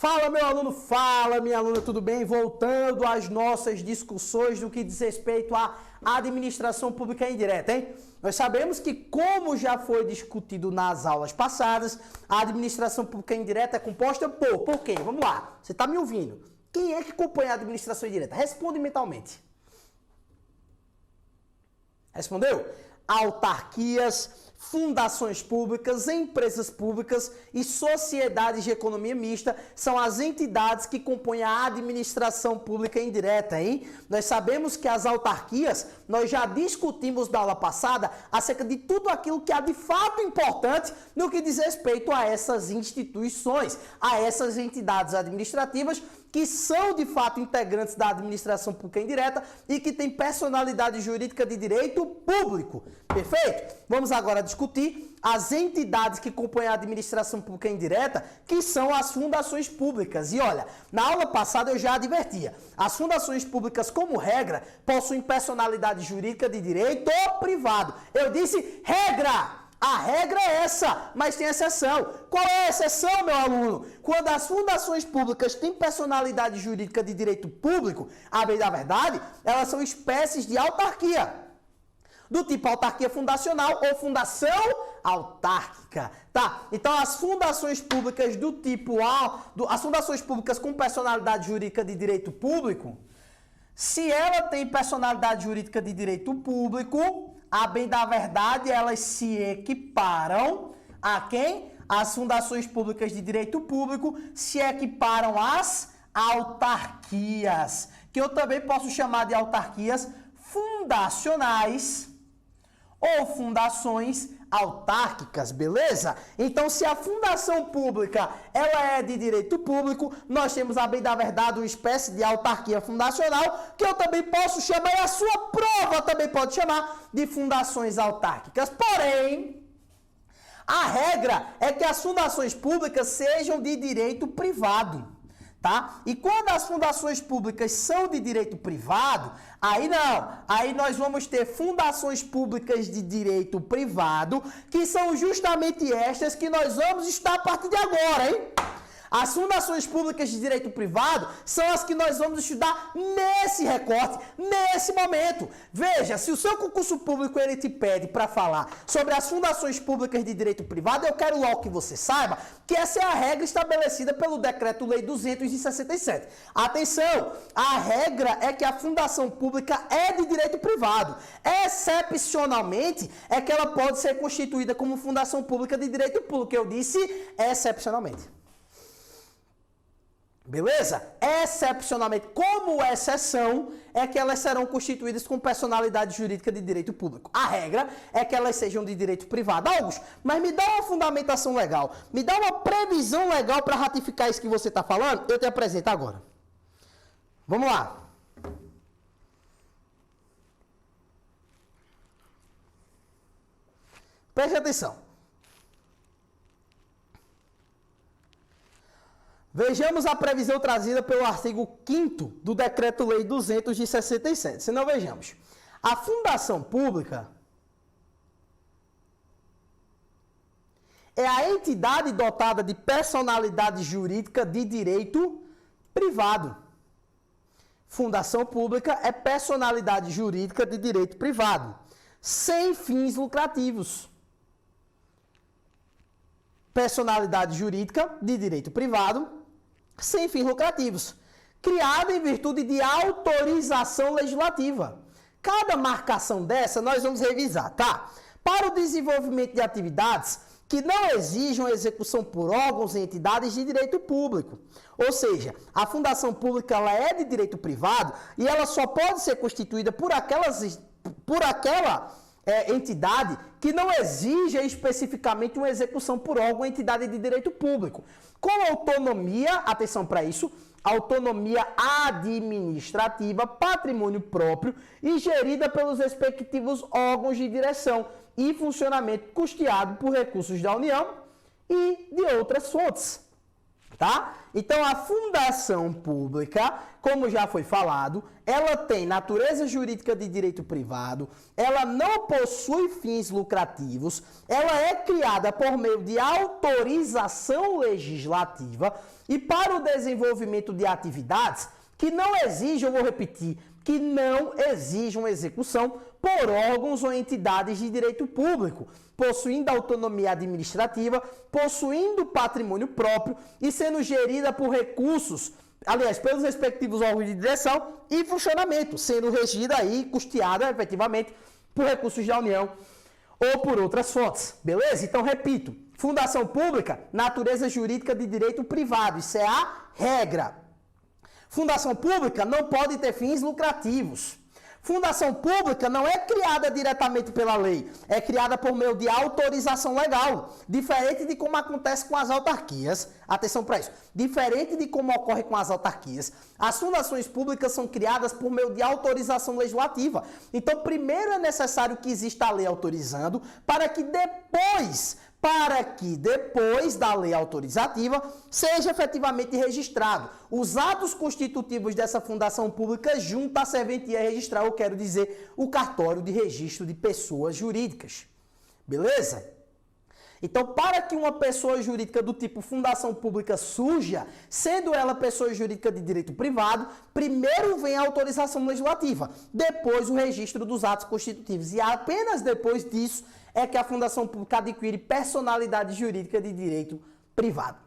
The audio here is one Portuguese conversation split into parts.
Fala, meu aluno, fala, minha aluna, tudo bem? Voltando às nossas discussões no que diz respeito à administração pública indireta, hein? Nós sabemos que, como já foi discutido nas aulas passadas, a administração pública indireta é composta por quem? Vamos lá, você está me ouvindo? Quem é que compõe a administração indireta? Responde mentalmente. Respondeu? Autarquias, fundações públicas, empresas públicas e sociedades de economia mista são as entidades que compõem a administração pública indireta, hein? Nós sabemos que as autarquias, nós já discutimos na aula passada acerca de tudo aquilo que há de fato importante no que diz respeito a essas instituições, a essas entidades administrativas que são de fato integrantes da administração pública indireta e que têm personalidade jurídica de direito público. Perfeito? Vamos agora discutir as entidades que compõem a administração pública indireta, que são as fundações públicas. E olha, na aula passada eu já advertia, as fundações públicas, como regra, possuem personalidade jurídica de direito privado. Eu disse regra! A regra é essa, mas tem exceção. Qual é a exceção, meu aluno? Quando as fundações públicas têm personalidade jurídica de direito público, a bem da verdade, elas são espécies de autarquia, do tipo autarquia fundacional ou fundação autárquica, tá? Então, as fundações públicas do tipo as fundações públicas com personalidade jurídica de direito público, se ela tem personalidade jurídica de direito público, a bem da verdade, elas se equiparam a quem? As fundações públicas de direito público se equiparam às autarquias, que eu também posso chamar de autarquias fundacionais ou fundações autárquicas, beleza? Então, se a fundação pública ela é de direito público, nós temos, a bem da verdade, uma espécie de autarquia fundacional, que eu também posso chamar, e a sua prova também pode chamar, de fundações autárquicas. Porém, a regra é que as fundações públicas sejam de direito privado. Tá? E quando as fundações públicas são de direito privado, aí não, aí nós vamos ter fundações públicas de direito privado, que são justamente estas que nós vamos estudar a partir de agora, hein? As fundações públicas de direito privado são as que nós vamos estudar nesse recorte, nesse momento. Veja, se o seu concurso público ele te pede para falar sobre as fundações públicas de direito privado, eu quero logo que você saiba que essa é a regra estabelecida pelo Decreto-Lei 267. Atenção, a regra é que a fundação pública é de direito privado. Excepcionalmente, é que ela pode ser constituída como fundação pública de direito público. Eu disse excepcionalmente. Beleza? Excepcionalmente, como exceção, é que elas serão constituídas com personalidade jurídica de direito público. A regra é que elas sejam de direito privado. Augusto, mas me dá uma fundamentação legal, me dá uma previsão legal para ratificar isso que você está falando, eu te apresento agora. Vamos lá. Preste atenção. Vejamos a previsão trazida pelo artigo 5º do Decreto-Lei 267. Se não, vejamos. A fundação pública é a entidade dotada de personalidade jurídica de direito privado. Fundação pública é personalidade jurídica de direito privado, sem fins lucrativos. Personalidade jurídica de direito privado, sem fins lucrativos, criada em virtude de autorização legislativa. Cada marcação dessa nós vamos revisar, tá? Para o desenvolvimento de atividades que não exijam execução por órgãos e entidades de direito público. Ou seja, a fundação pública ela é de direito privado e ela só pode ser constituída por aquela entidade que não exija especificamente uma execução por órgão ou entidade de direito público. Com autonomia, atenção para isso, autonomia administrativa, patrimônio próprio e gerida pelos respectivos órgãos de direção e funcionamento custeado por recursos da União e de outras fontes. tá? Então, a fundação pública, como já foi falado, ela tem natureza jurídica de direito privado, ela não possui fins lucrativos, ela é criada por meio de autorização legislativa e para o desenvolvimento de atividades que não exijam, eu vou repetir, que não exijam execução por órgãos ou entidades de direito público, possuindo autonomia administrativa, possuindo patrimônio próprio e sendo gerida por recursos, aliás, pelos respectivos órgãos de direção e funcionamento, sendo regida e custeada, efetivamente, por recursos da União ou por outras fontes, beleza? Então, repito, fundação pública, natureza jurídica de direito privado, isso é a regra. Fundação pública não pode ter fins lucrativos. Fundação pública não é criada diretamente pela lei, é criada por meio de autorização legal, diferente de como acontece com as autarquias. Atenção para isso. Diferente de como ocorre com as autarquias, as fundações públicas são criadas por meio de autorização legislativa. Então, primeiro é necessário que exista a lei autorizando, para que depois da lei autorizativa seja efetivamente registrado os atos constitutivos dessa fundação pública junto à serventia registral, eu quero dizer, o cartório de registro de pessoas jurídicas. Beleza? Então, para que uma pessoa jurídica do tipo fundação pública surja, sendo ela pessoa jurídica de direito privado, primeiro vem a autorização legislativa, depois o registro dos atos constitutivos e apenas depois disso é que a fundação pública adquire personalidade jurídica de direito privado.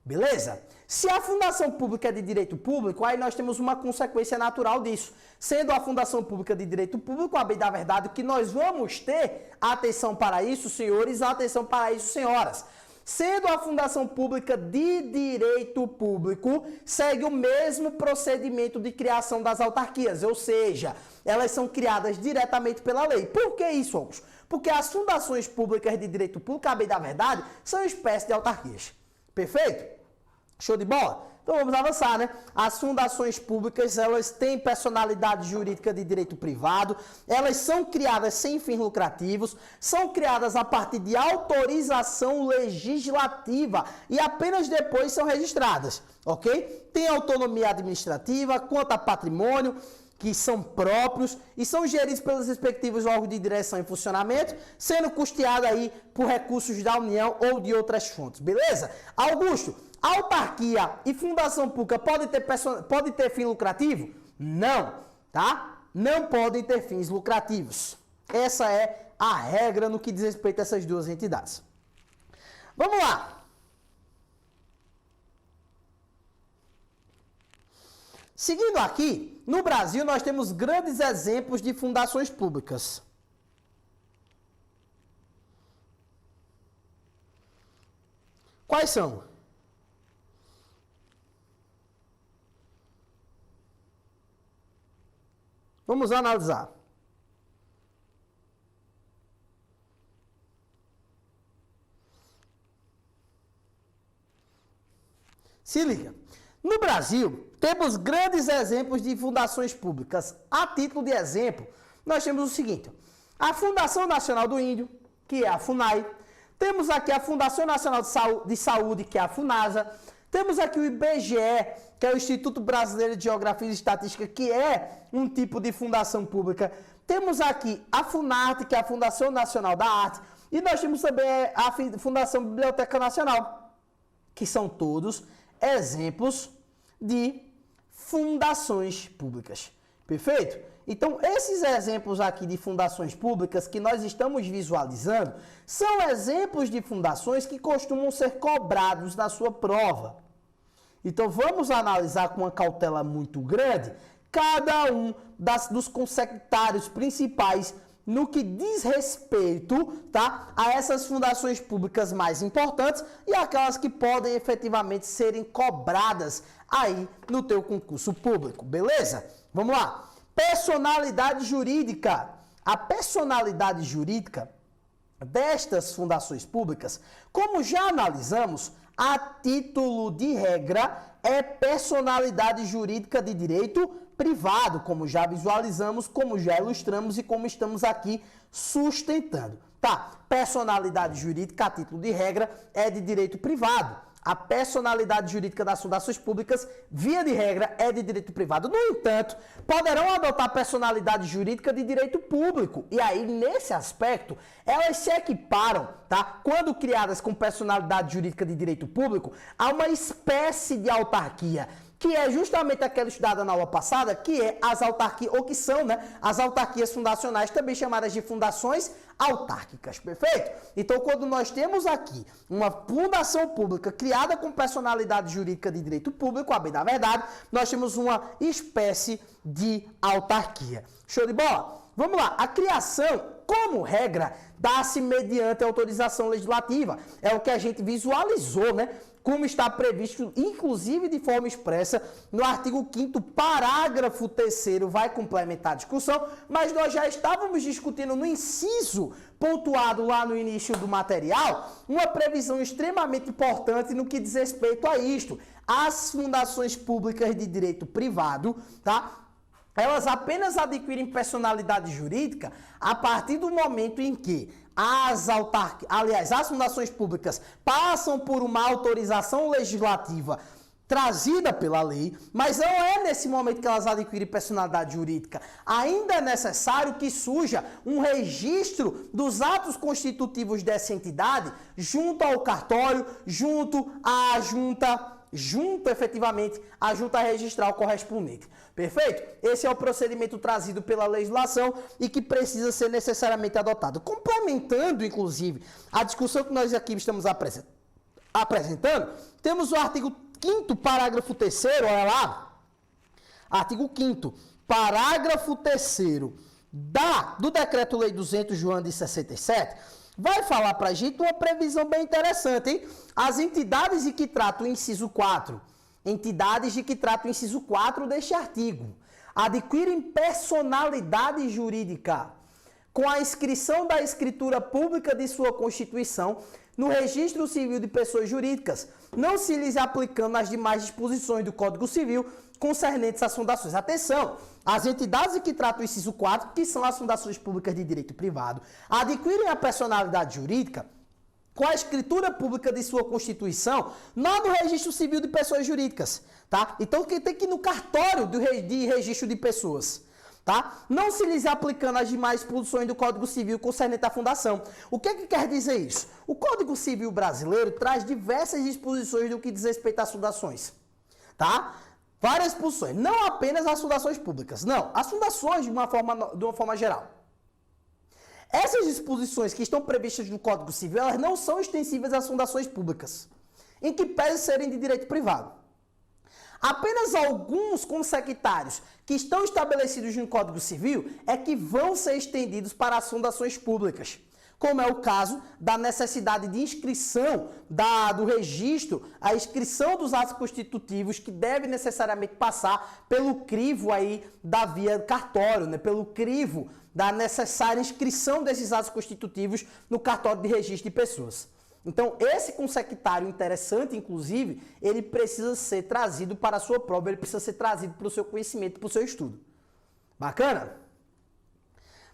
Beleza? Se a fundação pública é de direito público, aí nós temos uma consequência natural disso. Sendo a fundação pública de direito público, a bem da verdade, o que nós vamos ter, atenção para isso, senhores, atenção para isso, senhoras. Sendo a fundação pública de direito público, segue o mesmo procedimento de criação das autarquias, ou seja, elas são criadas diretamente pela lei. Por que isso, Augusto? Porque as fundações públicas de direito público, a bem da verdade, são uma espécie de autarquias. Perfeito? Show de bola? Então vamos avançar, né? As fundações públicas, elas têm personalidade jurídica de direito privado, elas são criadas sem fins lucrativos, são criadas a partir de autorização legislativa e apenas depois são registradas, ok? Tem autonomia administrativa, quanto a patrimônio, que são próprios e são geridos pelos respectivos órgãos de direção e funcionamento, sendo custeado aí por recursos da União ou de outras fontes, beleza? Augusto, autarquia e fundação pública pode ter fim lucrativo? Não, tá? Não podem ter fins lucrativos. Essa é a regra no que diz respeito a essas duas entidades. Vamos lá. Seguindo aqui, no Brasil nós temos grandes exemplos de fundações públicas. Quais são? Vamos analisar. Se liga. No Brasil, temos grandes exemplos de fundações públicas. A título de exemplo, nós temos o seguinte: a Fundação Nacional do Índio, que é a FUNAI. Temos aqui a Fundação Nacional de Saúde, que é a FUNASA. Temos aqui o IBGE, que é o Instituto Brasileiro de Geografia e Estatística, que é um tipo de fundação pública. Temos aqui a FUNARTE, que é a Fundação Nacional da Arte. E nós temos também a Fundação Biblioteca Nacional, que são todos exemplos de fundações públicas. Perfeito? Então, esses exemplos aqui de fundações públicas que nós estamos visualizando são exemplos de fundações que costumam ser cobrados na sua prova. Então, vamos analisar com uma cautela muito grande cada um dos consectários principais no que diz respeito, tá, a essas fundações públicas mais importantes e aquelas que podem efetivamente serem cobradas aí no teu concurso público, beleza? Vamos lá. Personalidade jurídica. A personalidade jurídica destas fundações públicas, como já analisamos, a título de regra, é personalidade jurídica de direito privado, como já visualizamos, como já ilustramos e como estamos aqui sustentando. Tá, personalidade jurídica, a título de regra, é de direito privado. a personalidade jurídica das fundações públicas, via de regra, é de direito privado. No entanto, poderão adotar personalidade jurídica de direito público. E aí, nesse aspecto, elas se equiparam, tá? Quando criadas com personalidade jurídica de direito público, a uma espécie de autarquia, que é justamente aquela estudada na aula passada, que é as autarquias, ou que são, né, as autarquias fundacionais, também chamadas de fundações autárquicas, perfeito? Então, quando nós temos aqui uma fundação pública criada com personalidade jurídica de direito público, a bem da verdade, nós temos uma espécie de autarquia. Show de bola? Vamos lá, a criação, como regra, dá-se mediante autorização legislativa. É o que a gente visualizou, né? Como está previsto, inclusive de forma expressa, no artigo 5º, parágrafo 3º, vai complementar a discussão, mas nós já estávamos discutindo no inciso pontuado lá no início do material, uma previsão extremamente importante no que diz respeito a isto. As fundações públicas de direito privado, tá? Elas apenas adquirem personalidade jurídica a partir do momento em que as fundações públicas passam por uma autorização legislativa trazida pela lei, mas não é nesse momento que elas adquirem personalidade jurídica. Ainda é necessário que surja um registro dos atos constitutivos dessa entidade junto ao cartório, junto à efetivamente a junta registral correspondente. Perfeito? Esse é o procedimento trazido pela legislação e que precisa ser necessariamente adotado. Complementando, inclusive, a discussão que nós aqui estamos apresentando, temos o artigo 5º, parágrafo 3º, olha lá. Artigo 5º, parágrafo 3º do Decreto-Lei 200 de 67, vai falar pra gente uma previsão bem interessante, hein? As entidades de que trata o inciso 4, deste artigo, adquirem personalidade jurídica com a inscrição da escritura pública de sua Constituição no Registro Civil de Pessoas Jurídicas, não se lhes aplicando as demais disposições do Código Civil concernentes às fundações. Atenção! As entidades que tratam o inciso 4, que são as fundações públicas de direito privado, adquirem a personalidade jurídica com a escritura pública de sua Constituição, não no Registro Civil de Pessoas Jurídicas, tá? Então, tem que ir no cartório de registro de pessoas, tá? Não se lhes aplicando as demais disposições do Código Civil concernente à fundação. O que quer dizer isso? O Código Civil brasileiro traz diversas disposições do que diz respeito às fundações, tá? Várias disposições, não apenas as fundações públicas, não, as fundações de uma forma geral. Essas disposições que estão previstas no Código Civil, elas não são extensíveis às fundações públicas, em que pese serem de direito privado. Apenas alguns consectários que estão estabelecidos no Código Civil é que vão ser estendidos para as fundações públicas, como é o caso da necessidade de inscrição do registro, a inscrição dos atos constitutivos que deve necessariamente passar pelo crivo aí da via cartório, né? Pelo crivo da necessária inscrição desses atos constitutivos no cartório de registro de pessoas. Então, esse consectário interessante, inclusive, ele precisa ser trazido para a sua prova, ele precisa ser trazido para o seu conhecimento, para o seu estudo. Bacana?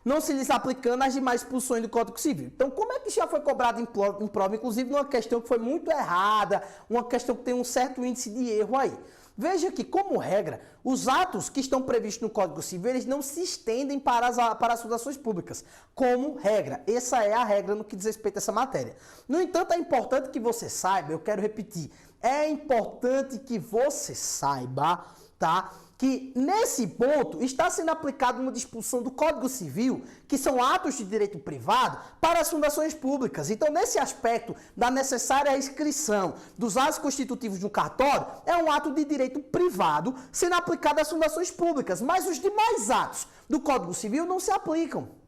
Não se lhes aplicando as demais disposições do Código Civil. Então, como é que já foi cobrado em prova, inclusive numa questão que foi muito errada, uma questão que tem um certo índice de erro aí? Veja que, como regra, os atos que estão previstos no Código Civil, eles não se estendem para as fundações públicas, como regra. Essa é a regra no que diz respeito a essa matéria. No entanto, é importante que você saiba, eu quero repetir, é importante que você saiba, tá? Que nesse ponto está sendo aplicada uma disposição do Código Civil, que são atos de direito privado, para as fundações públicas. Então, nesse aspecto da necessária inscrição dos atos constitutivos no cartório, é um ato de direito privado sendo aplicado às fundações públicas, mas os demais atos do Código Civil não se aplicam.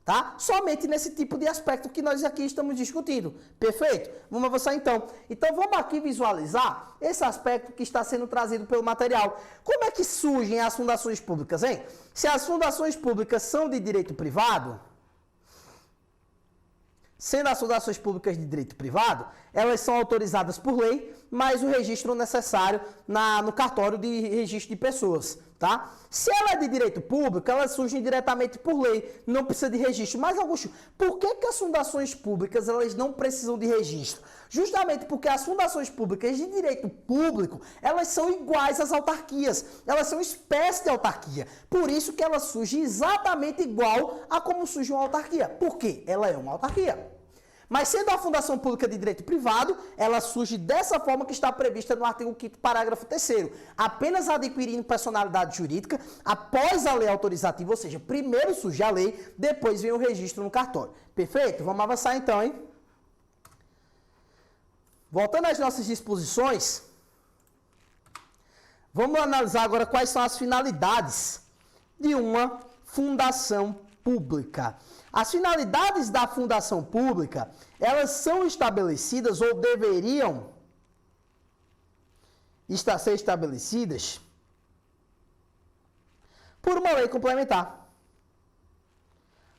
Tá? Somente nesse tipo de aspecto que nós aqui estamos discutindo. Perfeito? Vamos avançar então. Então vamos aqui visualizar esse aspecto que está sendo trazido pelo material. Como é que surgem as fundações públicas, hein? Se as fundações públicas são de direito privado, sendo as fundações públicas de direito privado, elas são autorizadas por lei, mais o registro necessário no cartório de registro de pessoas, tá? Se ela é de direito público, ela surge diretamente por lei, não precisa de registro. Mas, Augusto, por que as fundações públicas elas não precisam de registro? Justamente porque as fundações públicas de direito público, elas são iguais às autarquias, elas são espécie de autarquia. Por isso que ela surge exatamente igual a como surge uma autarquia. Por quê? Ela é uma autarquia. Mas sendo a fundação pública de direito privado, ela surge dessa forma que está prevista no artigo 5º, parágrafo 3º. Apenas adquirindo personalidade jurídica após a lei autorizativa, ou seja, primeiro surge a lei, depois vem o registro no cartório. Perfeito? Vamos avançar então, hein? Voltando às nossas disposições, vamos analisar agora quais são as finalidades de uma fundação pública. As finalidades da fundação pública, elas são estabelecidas ou deveriam ser estabelecidas por uma lei complementar.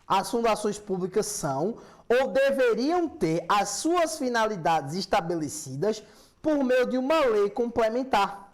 As fundações públicas são ou deveriam ter as suas finalidades estabelecidas por meio de uma lei complementar.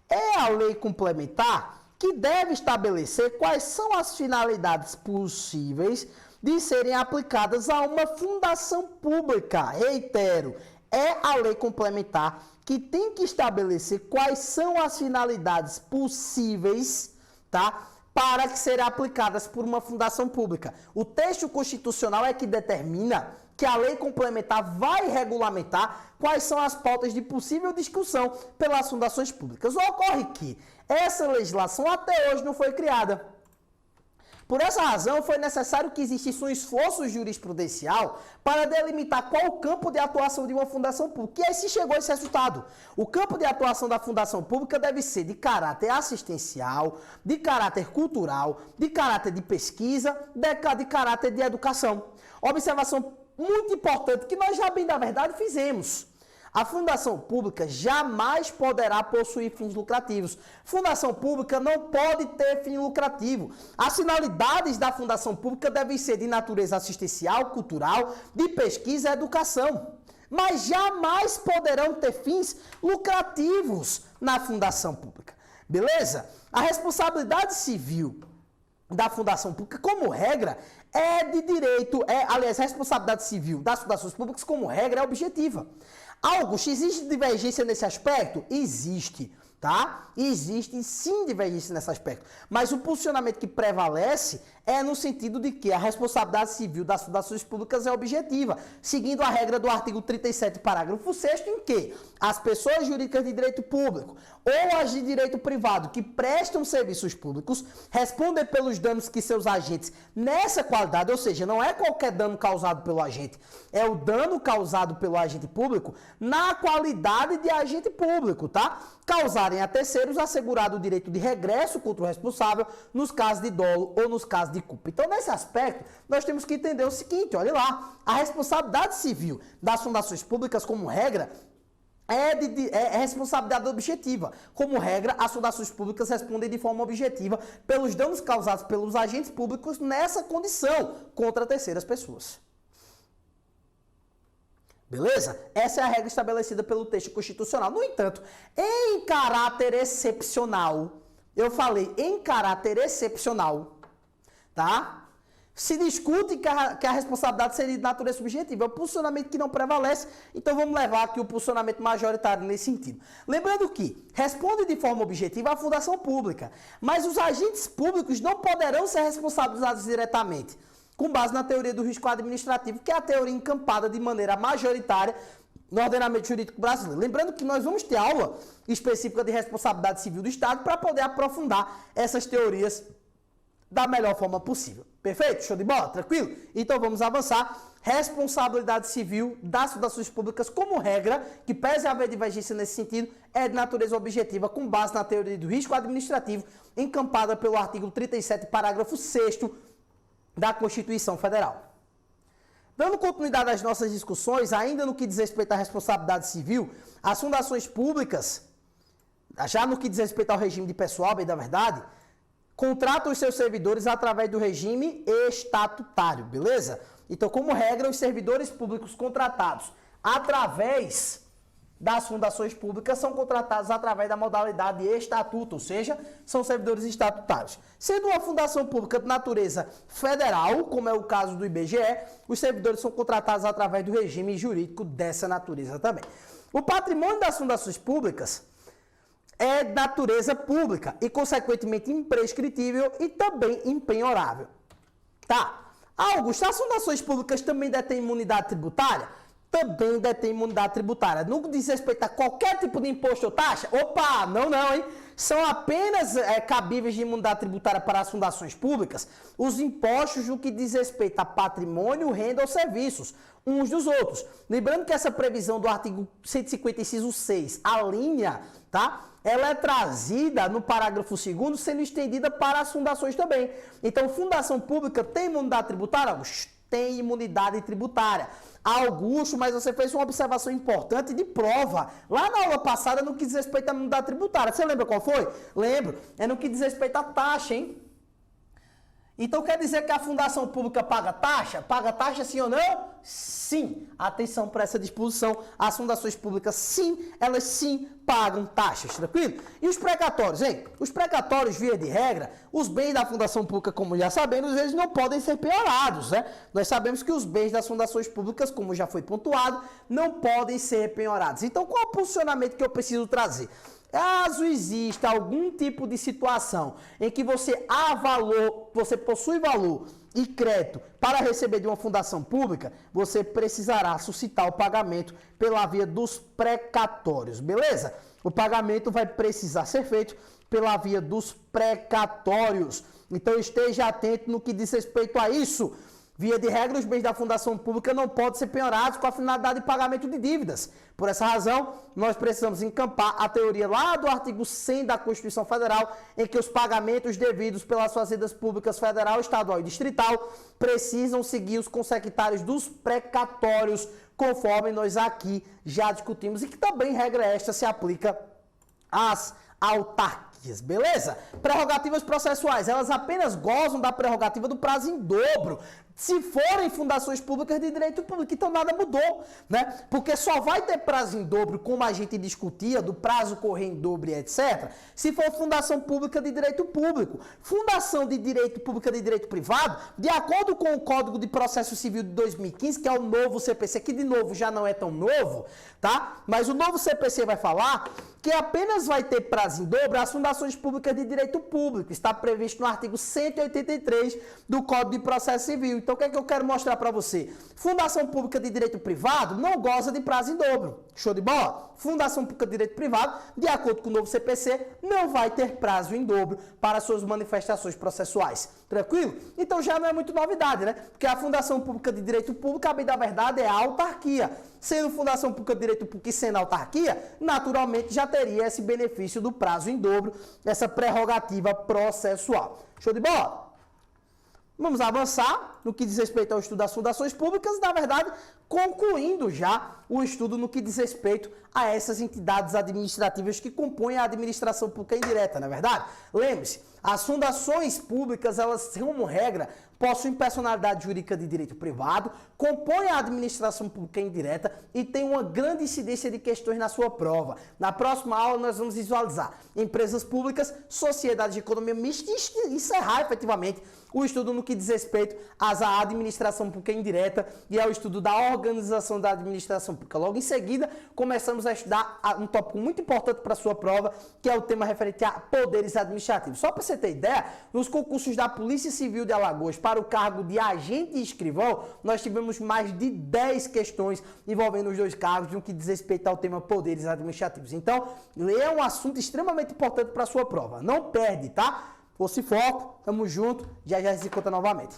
É a lei complementar que deve estabelecer quais são as finalidades possíveis de serem aplicadas a uma fundação pública. Reitero, é a lei complementar que tem que estabelecer quais são as finalidades possíveis, tá? Para que serem aplicadas por uma fundação pública. O texto constitucional é que determina que a lei complementar vai regulamentar quais são as pautas de possível discussão pelas fundações públicas. Ocorre que essa legislação até hoje não foi criada. Por essa razão, foi necessário que existisse um esforço jurisprudencial para delimitar qual o campo de atuação de uma fundação pública. E aí se chegou a esse resultado. O campo de atuação da fundação pública deve ser de caráter assistencial, de caráter cultural, de caráter de pesquisa, de caráter de educação. Observação muito importante que nós já bem da verdade fizemos. A fundação pública jamais poderá possuir fins lucrativos. Fundação pública não pode ter fim lucrativo. As finalidades da fundação pública devem ser de natureza assistencial, cultural, de pesquisa e educação. Mas jamais poderão ter fins lucrativos na fundação pública. Beleza? A responsabilidade civil da fundação pública, como regra, é de direito, aliás, a responsabilidade civil das fundações públicas, como regra, é objetiva. Augusto, existe divergência nesse aspecto? Existe, tá? Existe sim divergência nesse aspecto. Mas o posicionamento que prevalece é no sentido de que a responsabilidade civil das fundações públicas é objetiva, seguindo a regra do artigo 37, parágrafo 6º, em que as pessoas jurídicas de direito público ou as de direito privado que prestam serviços públicos respondem pelos danos que seus agentes, nessa qualidade, ou seja, não é qualquer dano causado pelo agente, é o dano causado pelo agente público na qualidade de agente público, tá? Causarem a terceiros assegurado o direito de regresso contra o responsável nos casos de dolo ou nos casos de culpa. Então, nesse aspecto, nós temos que entender o seguinte, olha lá, a responsabilidade civil das fundações públicas, como regra, é responsabilidade objetiva. Como regra, as fundações públicas respondem de forma objetiva pelos danos causados pelos agentes públicos nessa condição contra terceiras pessoas. Beleza? Essa é a regra estabelecida pelo texto constitucional. No entanto, em caráter excepcional, eu falei em caráter excepcional, tá? Se discute que a responsabilidade seria de natureza subjetiva. É o posicionamento que não prevalece, então vamos levar aqui o posicionamento majoritário nesse sentido. Lembrando que responde de forma objetiva a fundação pública, mas os agentes públicos não poderão ser responsabilizados diretamente, com base na teoria do risco administrativo, que é a teoria encampada de maneira majoritária no ordenamento jurídico brasileiro. Lembrando que nós vamos ter aula específica de responsabilidade civil do Estado para poder aprofundar essas teorias da melhor forma possível. Perfeito? Show de bola? Tranquilo? Então vamos avançar. Responsabilidade civil das fundações públicas, como regra, que pese haver divergência nesse sentido, é de natureza objetiva, com base na teoria do risco administrativo, encampada pelo artigo 37, parágrafo 6º da Constituição Federal. Dando continuidade às nossas discussões, ainda no que diz respeito à responsabilidade civil, as fundações públicas, já no que diz respeito ao regime de pessoal, bem da verdade, contratam os seus servidores através do regime estatutário, beleza? Então, como regra, os servidores públicos contratados através das fundações públicas são contratados através da modalidade de estatuto, ou seja, são servidores estatutários. Sendo uma fundação pública de natureza federal, como é o caso do IBGE, os servidores são contratados através do regime jurídico dessa natureza também. O patrimônio das fundações públicas é de natureza pública e, consequentemente, imprescritível e também impenhorável. Tá. Augusto, as fundações públicas também detêm imunidade tributária? Também detém imunidade tributária. No que diz respeito a qualquer tipo de imposto ou taxa? Opa, não, hein? São apenas cabíveis de imunidade tributária para as fundações públicas os impostos no que diz respeito a patrimônio, renda ou serviços, uns dos outros. Lembrando que essa previsão do artigo 150, inciso 6, a linha, tá? Ela é trazida no parágrafo 2º, sendo estendida para as fundações também. Então, fundação pública tem imunidade tributária? Tem imunidade tributária. Augusto, mas você fez uma observação importante de prova. Lá na aula passada, no que diz respeito à imunidade tributária. Você lembra qual foi? Lembro. É no que diz respeito à taxa, hein? Então quer dizer que a fundação pública paga taxa? Paga taxa sim ou não? Sim. Atenção para essa disposição. As fundações públicas, sim, elas sim pagam taxas, tranquilo? E os precatórios, hein? Os precatórios, via de regra, os bens da fundação pública, como já sabemos, eles não podem ser penhorados, né? Nós sabemos que os bens das fundações públicas, como já foi pontuado, não podem ser penhorados. Então, qual é o posicionamento que eu preciso trazer? Caso exista algum tipo de situação em que você possui valor e crédito para receber de uma fundação pública, você precisará suscitar o pagamento pela via dos precatórios, beleza? O pagamento vai precisar ser feito pela via dos precatórios. Então esteja atento no que diz respeito a isso. Via de regra, os bens da fundação pública não podem ser penhorados com a finalidade de pagamento de dívidas. Por essa razão, nós precisamos encampar a teoria lá do artigo 100 da Constituição Federal, em que os pagamentos devidos pelas fazendas públicas federal, estadual e distrital precisam seguir os consectários dos precatórios, conforme nós aqui já discutimos, e que também, regra esta, se aplica às autarquias. Beleza? Prerrogativas processuais, elas apenas gozam da prerrogativa do prazo em dobro se forem fundações públicas de direito público. Então nada mudou, né? Porque só vai ter prazo em dobro, como a gente discutia, do prazo correr em dobro e etc., se for fundação pública de direito público. Fundação de direito pública de direito privado, de acordo com o Código de Processo Civil de 2015, que é o novo CPC, que de novo já não é tão novo, tá? Mas o novo CPC vai falar que apenas vai ter prazo em dobro as fundações públicas de direito público. Está previsto no artigo 183 do Código de Processo Civil. Então, o que é que eu quero mostrar para você? Fundação pública de direito privado não goza de prazo em dobro. Show de bola? Fundação pública de direito privado, de acordo com o novo CPC, não vai ter prazo em dobro para suas manifestações processuais. Tranquilo? Então, já não é muito novidade, né? Porque a Fundação Pública de Direito Público, a bem da verdade, é a autarquia. Sendo Fundação Pública de Direito Público e sendo autarquia, naturalmente já teria esse benefício do prazo em dobro, essa prerrogativa processual. Show de bola? Vamos avançar no que diz respeito ao estudo das fundações públicas, na verdade, concluindo já o estudo no que diz respeito a essas entidades administrativas que compõem a administração pública indireta, não é verdade? Lembre-se, as fundações públicas, elas, como regra, possuem personalidade jurídica de direito privado, compõem a administração pública indireta e têm uma grande incidência de questões na sua prova. Na próxima aula, nós vamos visualizar empresas públicas, sociedades de economia mista e encerrar, efetivamente, o estudo no que diz respeito à administração pública indireta e ao estudo da organização da administração pública. Logo em seguida, começamos a estudar um tópico muito importante para a sua prova, que é o tema referente a poderes administrativos. Só para você ter ideia, nos concursos da Polícia Civil de Alagoas para o cargo de agente e escrivão, nós tivemos mais de 10 questões envolvendo os dois cargos no que diz respeito ao tema poderes administrativos. Então, é um assunto extremamente importante para a sua prova. Não perde, tá? Fosse foco, tamo junto, já se encontra novamente.